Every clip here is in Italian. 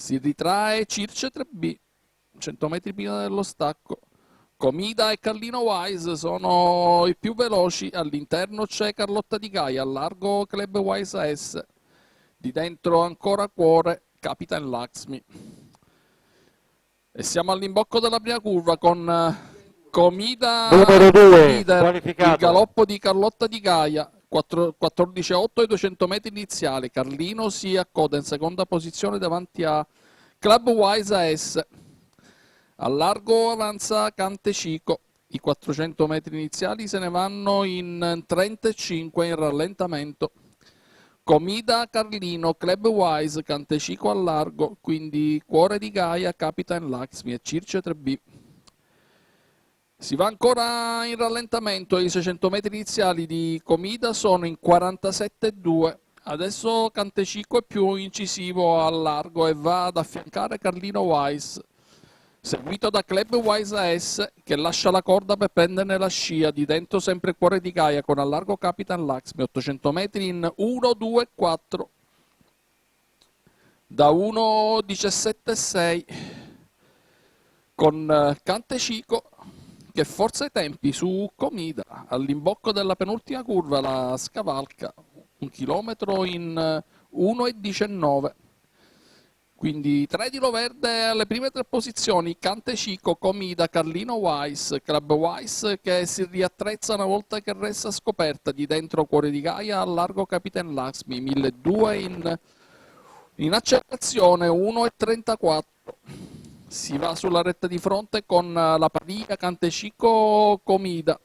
Si ritrae Circe 3B, 100 metri prima dello stacco. Comida e Carlino Wise sono i più veloci, all'interno c'è Carlotta Di Gaia, al largo Club Wise AS, di dentro ancora Cuore, Capitan Laxmi. E siamo all'imbocco della prima curva con Comida numero 2, leader, qualificato. il galoppo di Carlotta Di Gaia, 14,8 ai 200 metri iniziali. Carlino si accoda in seconda posizione davanti a Club Wise AS. Al largo avanza Cantecico, i 400 metri iniziali se ne vanno in 35 in rallentamento. Comida Carlino, Club Wise, Cantecico al largo, quindi Cuore di Gaia, Capitan Laxmi e Circe 3B. Si va ancora in rallentamento, i 600 metri iniziali di Comida sono in 47,2. Adesso Cantecico è più incisivo al largo e va ad affiancare Carlino Wise, seguito da Club Wise AS che lascia la corda per prenderne la scia, di dentro sempre Cuore di Gaia con al largo Capitan Laxmi, 800 metri in 1,2,4 da 1,17,6 con Cantecico che forza i tempi su Comida, all'imbocco della penultima curva la scavalca, 1 chilometro in 1,19. Quindi 3 di Loverde alle prime 3 posizioni, Cantecico, Comida, Carlino Wise, Club Wise che si riattrezza una volta che resta scoperta, di dentro Cuore di Gaia al largo Capitan Laxmi, 1200 in accelerazione 1,34. Si va sulla retta di fronte con la pariglia Cantecico Comida,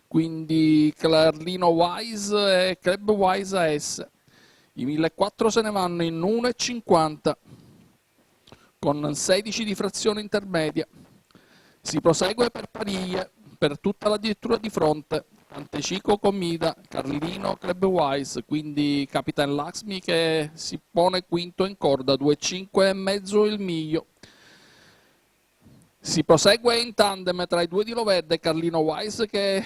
quindi Carlino Wise e Club Wise AS. I 1400 se ne vanno in 1,50 con 16 di frazione intermedia. Si prosegue per pariglie per tutta la dirittura di fronte, Cantecico Comida, Carlino Club Wise, quindi Capitan Laxmi che si pone quinto in corda, 2,5,5 il miglio. Si prosegue in tandem tra i due di Loverde e Carlino Wise che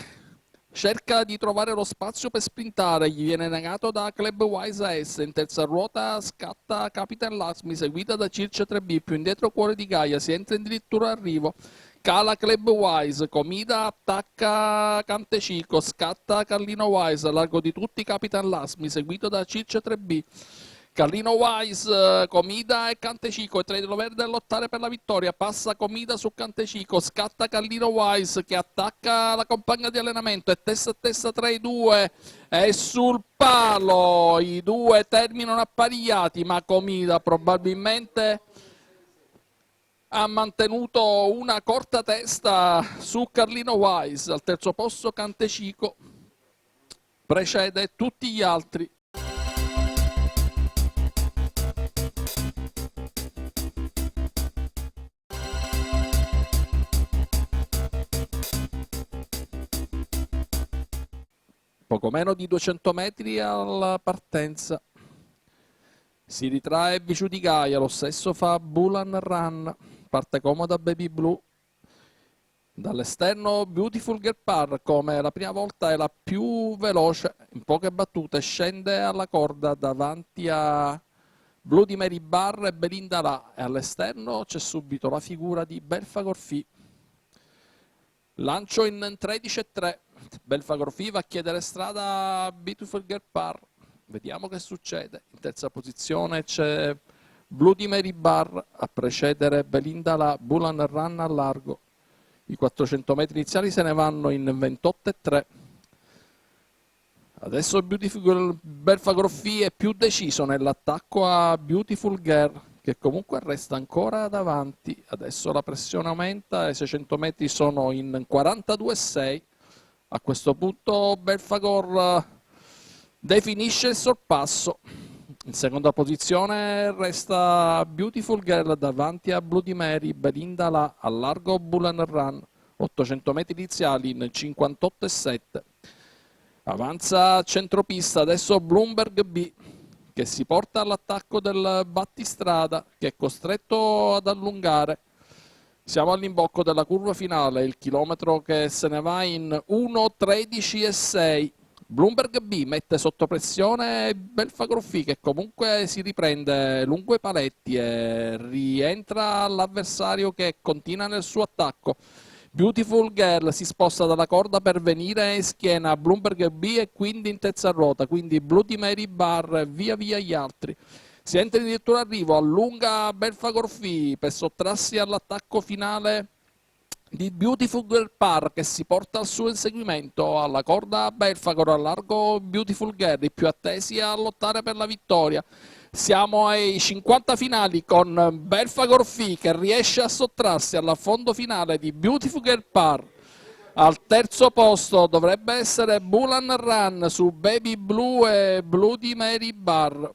cerca di trovare lo spazio per sprintare, gli viene negato da Club Wise AS, in terza ruota scatta Capitan Laxmi seguita da Circe 3B, più indietro Cuore di Gaia, si entra in dirittura arrivo, cala Club Wise, Comida attacca Cantecico, scatta Carlino Wise, a largo di tutti Capitan Laxmi seguito da Circe 3B. Carlino Wise, Comida e Cantecico e tra i Loverde a lottare per la vittoria, passa Comida su Cantecico, scatta Carlino Wise che attacca la compagna di allenamento e testa a testa tra i due, è sul palo, i due terminano apparigliati ma Comida probabilmente ha mantenuto una corta testa su Carlino Wise, al terzo posto Cantecico precede tutti gli altri. Poco meno di 200 metri alla partenza. Si ritrae Biciu di Gaia, lo stesso fa Bulan Run, parte comoda Baby Blue. Dall'esterno Beautiful Girl Par, come la prima volta è la più veloce, in poche battute scende alla corda davanti a Blue di Mary Bar e Belinda là, e all'esterno c'è subito la figura di Belfagor-Fee. Lancio in 13,3. Belfagor-Fee va a chiedere strada a Beautiful Girl Par. Vediamo che succede. In terza posizione c'è Blue di Mary Bar a precedere Belinda là, Bulan Run al largo. I 400 metri iniziali se ne vanno in 28,3. Adesso Belfagor-Fee è più deciso nell'attacco a Beautiful Girl, che comunque resta ancora davanti. Adesso la pressione aumenta, i 600 metri sono in 42,6. A questo punto Belfagor definisce il sorpasso. In seconda posizione resta Beautiful Girl davanti a Bloody Mary, Belinda là, al largo Bulan Run, 800 metri iniziali in 58,7. Avanza centropista, adesso Bloomberg B, che si porta all'attacco del battistrada, che è costretto ad allungare. Siamo all'imbocco della curva finale, il chilometro che se ne va in 1,13,6. Bloomberg B mette sotto pressione Belfagor-Fi, che comunque si riprende lungo i paletti e rientra all'avversario che continua nel suo attacco. Beautiful Girl si sposta dalla corda per venire in schiena a Bloomberg B e quindi in terza ruota, quindi Bloody Mary Bar via via gli altri. Si entra addirittura arrivo, allunga Belfagor-Fi per sottrarsi all'attacco finale di Beautiful Girl Par, che si porta al suo inseguimento. Alla corda Belfagor, a largo Beautiful Girl, i più attesi a lottare per la vittoria. Siamo ai 50 finali con Belfagor-Fi che riesce a sottrarsi all'affondo finale di Beautiful Girl Par. Al terzo posto dovrebbe essere Bulan Run su Baby Blue e Bloody Mary Bar.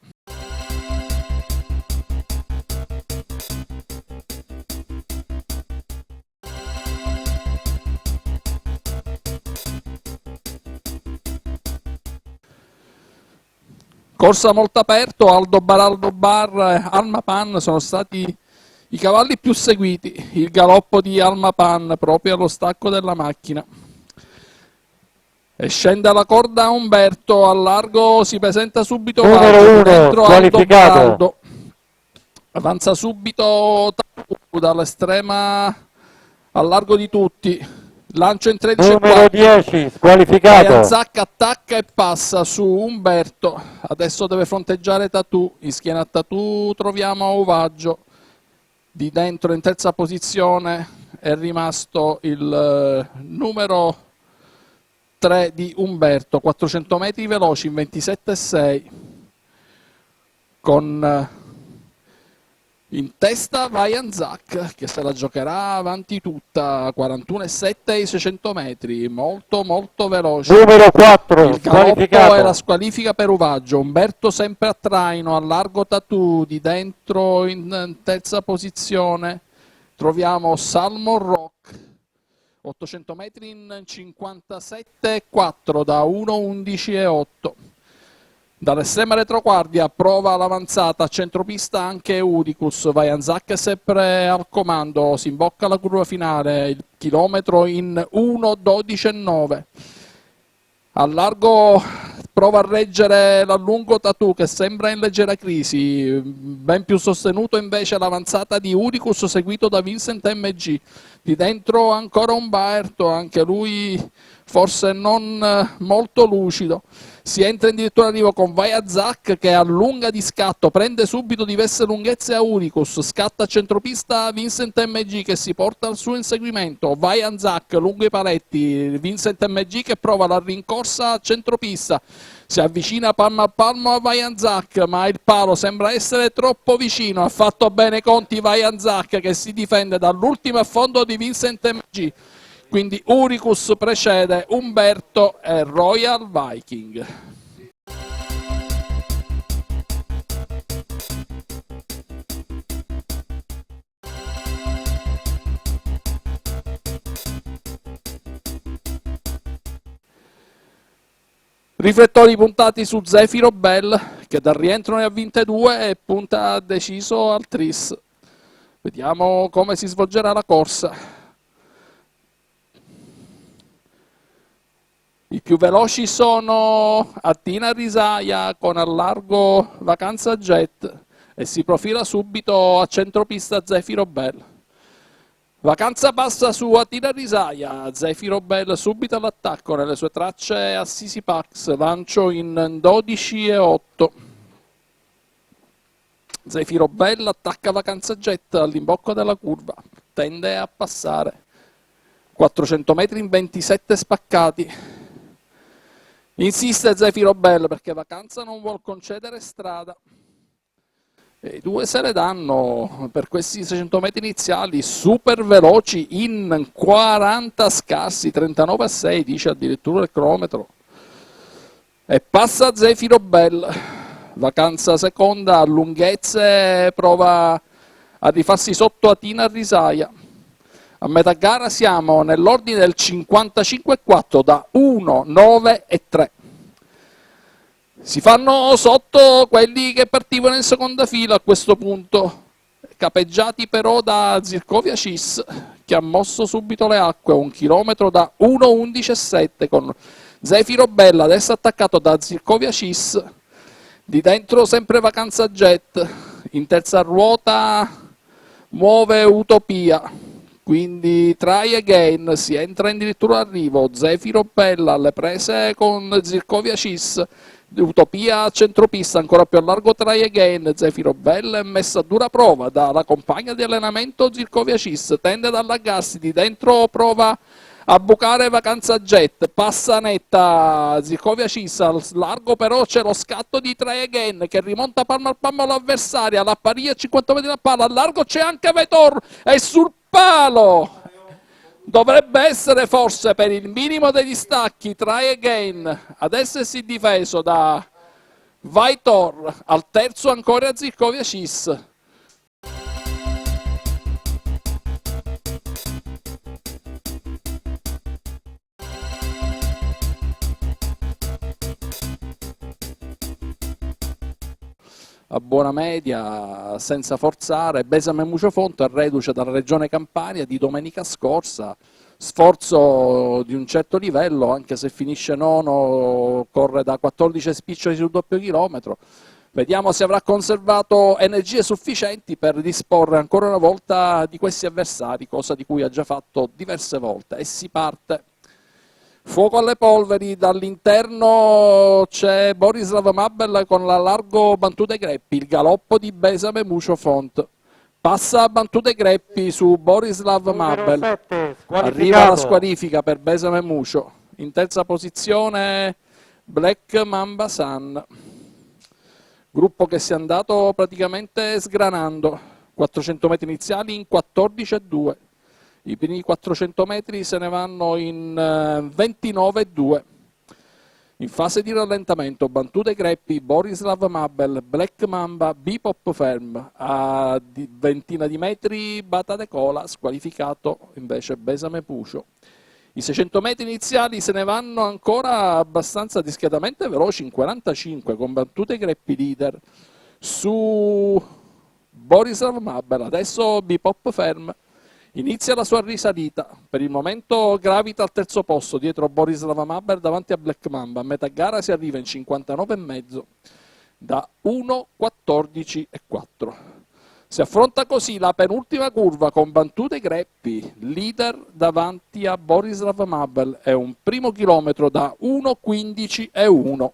Corsa molto aperto, Aldo Bar, Alma Pan sono stati i cavalli più seguiti, il galoppo di Alma Pan proprio allo stacco della macchina. E scende alla corda Umberto, al largo si presenta subito Valdo, dentro Aldo Baraldo. Avanza subito Tapu dall'estrema al largo di tutti. Lancio in 13 numero 10, squalificato. Zacca attacca e passa su Umberto. Adesso deve fronteggiare Tatu. In schiena a Tatu troviamo Ovaggio. Di dentro in terza posizione è rimasto il numero 3 di Umberto. 400 metri veloci in 27,6. Con in testa Vajan Zak, che se la giocherà avanti tutta, 41,7 ai 600 metri, molto molto veloce. Numero 4, il galoppo è la squalifica per Uvaggio. Umberto sempre a traino, a largo Tatu, di dentro in terza posizione troviamo Salmon Rock, 800 metri in 57,4 da 1,11,8. Dall'estrema retroguardia prova l'avanzata a centropista anche Udicus. Vajan Zak è sempre al comando, si imbocca la curva finale, il chilometro in 1,12,9. Al largo prova a reggere l'allungo Tatu, che sembra in leggera crisi, ben più sostenuto invece l'avanzata di Udicus seguito da Vincent MG. Di dentro ancora Umberto, anche lui forse non molto lucido. Si entra addirittura arrivo con Vajan Zak che allunga di scatto, prende subito diverse lunghezze a Udicus, scatta a centropista Vincent MG che si porta al suo inseguimento. Vajan Zak lungo i paletti, Vincent MG che prova la rincorsa a centropista, si avvicina palmo a palmo a Vajan Zak, ma il palo sembra essere troppo vicino. Ha fatto bene i conti Vajan Zak che si difende dall'ultimo affondo di Vincent MG. Quindi Udicus precede Umberto e Royal Viking. Riflettori puntati su Zefiro Bell, che dal rientro ne ha vinte 2 e punta deciso al Tris. Vediamo come si svolgerà la corsa. I più veloci sono Attina Risaia con al largo Vacanza Jet e si profila subito a centropista Zefiro Bell. Vacanza passa su Attina Risaia, Zefiro Bell subito all'attacco nelle sue tracce Assisi Pax, lancio in 12,8. Zefiro Bell attacca Vacanza Jet all'imbocco della curva, tende a passare. 400 metri in 27 spaccati. Insiste Zefiro Bell perché Vacanza non vuol concedere strada. E i due se le danno per questi 600 metri iniziali super veloci in 40 scarsi, 39,6 dice addirittura il cronometro. E passa Zefiro Bell. Vacanza seconda a lunghezze, prova a rifarsi sotto a Tina Risaia. A metà gara siamo nell'ordine del 55,4 da 1, 9 e 3. Si fanno sotto quelli che partivano in seconda fila a questo punto, capeggiati però da Zirkovia Cis, che ha mosso subito le acque, 1 chilometro da 1,11,7 con Zefiro Bella adesso attaccato da Zircovia Cis, di dentro sempre Vacanza Jet, in terza ruota muove Utopia, quindi Try Again, si entra addirittura arrivo, Zefiro Bella alle prese con Zircovia Cis, Utopia a centropista ancora più a largo Try Again, Zefiro Bella è messa a dura prova dalla compagna di allenamento Zircovia Cis, tende ad allargarsi, di dentro prova a bucare Vacanza Jet, passa netta Zircovia Cis al largo, però c'è lo scatto di Try Again che rimonta palmo al palmo all'avversaria, la paria a 50 metri da palla, al largo c'è anche Vetor, è sul palo! Dovrebbe essere forse per il minimo degli stacchi Try Again ad essersi difeso da Vaitor, al terzo ancora Zircovia Cis. A buona media, senza forzare, Besame Muciofonte è reduce dalla regione Campania di domenica scorsa, sforzo di un certo livello, anche se finisce nono, corre da 14 spiccioli sul doppio chilometro. Vediamo se avrà conservato energie sufficienti per disporre ancora una volta di questi avversari, cosa di cui ha già fatto diverse volte, e si parte. Fuoco alle polveri, dall'interno c'è Borislav Mabel con la largo Bantute Greppi, il galoppo di Besame Muciofont. Passa Bantute Greppi su Borislav Mabel, 7, arriva la squalifica per Besame Mucio. In terza posizione Black Mamba Sun, gruppo che si è andato praticamente sgranando, 400 metri iniziali in 14,2. I primi 400 metri se ne vanno in 29,2. In fase di rallentamento, Bantute Greppi, Borislav Mabel, Black Mamba, Bipop Ferm. A ventina di metri Bata de Cola, squalificato invece Besame Pucio. I 600 metri iniziali se ne vanno ancora abbastanza discretamente veloci, in 45, con Bantute Greppi leader su Borislav Mabel. Adesso Bipop Ferm inizia la sua risalita, per il momento gravita al terzo posto dietro Borislav Mabel davanti a Black Mamba, a metà gara si arriva in 59,5 da 1,14,4. Si affronta così la penultima curva con Bantute Greppi, leader davanti a Borislav Mabel, è un primo chilometro da 1,15,1.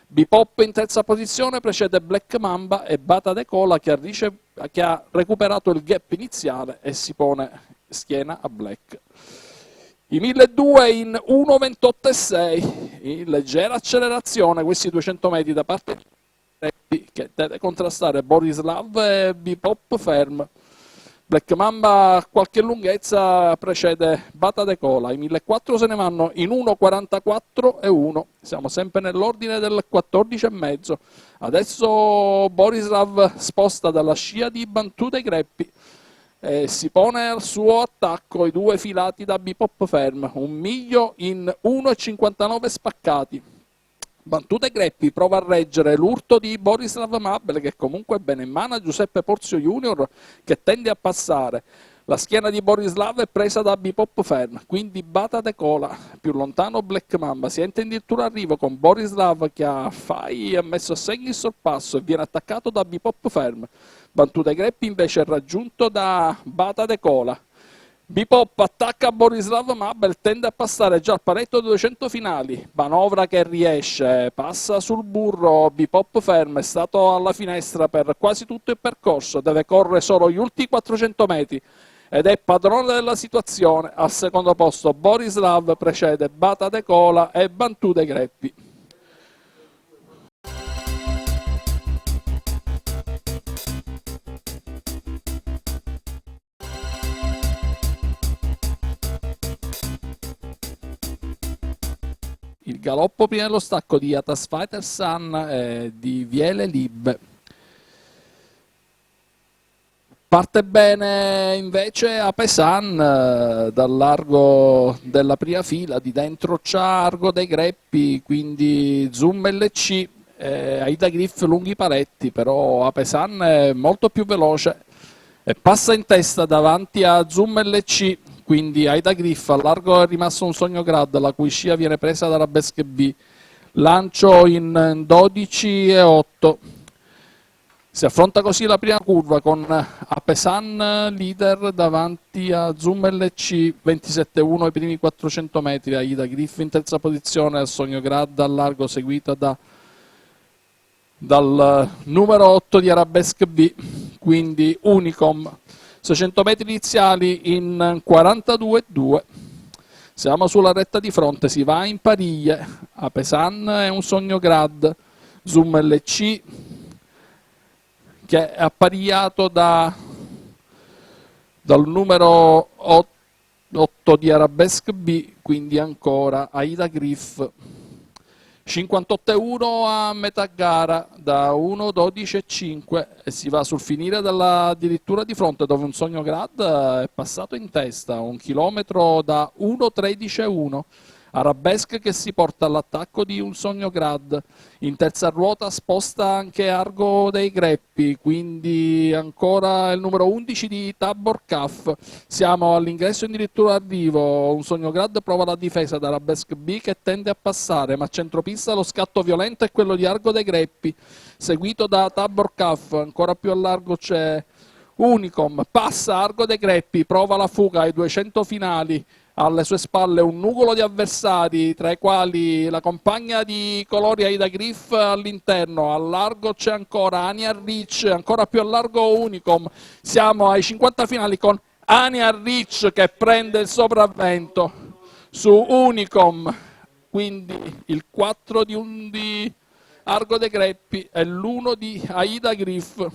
Bipop in terza posizione precede Black Mamba e Bata de Cola che ha recuperato il gap iniziale e si pone schiena a Black. I 1200 in 1,28,6, in leggera accelerazione questi 200 metri da parte che deve contrastare Borislav e Bipop Ferm. Black Mamba a qualche lunghezza precede Bata de Cola, i 1400 se ne vanno in 1,44,1, siamo sempre nell'ordine del 14,5. Adesso Borislav sposta dalla scia di Bantute Greppi e si pone al suo attacco, i due filati da Bipop Ferm, un miglio in 1,59 spaccati. Bantute Greppi prova a reggere l'urto di Borislav Mabel che comunque è bene in mano a Giuseppe Porzio Junior che tende a passare. La schiena di Borislav è presa da Bipop Ferm, quindi Bata de Cola, più lontano Black Mamba, si entra addirittura arrivo con Borislav che ha messo a segno il sorpasso e viene attaccato da Bipop Ferm. Bantute Greppi invece è raggiunto da Bata de Cola. Bipop attacca Borislav Mabel, tende a passare già al paletto dei 200 finali, manovra che riesce, passa sul burro, Bipop Ferm è stato alla finestra per quasi tutto il percorso, deve correre solo gli ultimi 400 metri ed è padrone della situazione. Al secondo posto Borislav, precede Bata de Cola e Bantute Greppi. Il galoppo prima dello stacco di Atas Fighter Sun e di Viele Lib. Parte bene invece Apesan dal largo della prima fila, di dentro c'ha Argo dei Greppi, quindi Zoom LC, Aida Griff lunghi paletti, però Apesan è molto più veloce e passa in testa davanti a Zoom LC quindi Aida Griff, al largo è rimasto un Sogno Grad, la cui scia viene presa da Arabesque B, lancio in 12 e 8. Si affronta così la prima curva con Apesan leader davanti a Zoom LC 27-1 ai primi 400 metri, Aida Griff in terza posizione, al Sogno Grad al largo seguita dal numero 8 di Arabesque B, quindi Unicom. 600 metri iniziali in 42,2. Siamo sulla retta di fronte, si va in pariglie, Apesan è un Sogno Grad, Zoom LC che è apparigliato dal numero 8 di Arabesque B, quindi ancora Aida Griff. 58,1 a metà gara da 1,12,5 e si va sul finire addirittura di fronte, dove un Sogno Grad è passato in testa, 1 chilometro da 1,13,1. Arabesque che si porta all'attacco di un Sogno Grad. In terza ruota sposta anche Argo dei Greppi, quindi ancora il numero 11 di Tabor Caf. Siamo all'ingresso addirittura arrivo, un Sogno Grad prova la difesa da Arabesque B che tende a passare, ma a centropista lo scatto violento è quello di Argo dei Greppi, seguito da Tabor Caf. Ancora più a largo c'è Unicom, passa Argo dei Greppi, prova la fuga ai 200 finali. Alle sue spalle un nugolo di avversari, tra i quali la compagna di colori Aida Griff all'interno. Al largo c'è ancora Ania Rich, ancora più a largo Unicom. Siamo ai 50 finali con Ania Rich che prende il sopravvento su Unicom. Quindi il 4 di Argo dei Greppi e l'1 di Aida Griff.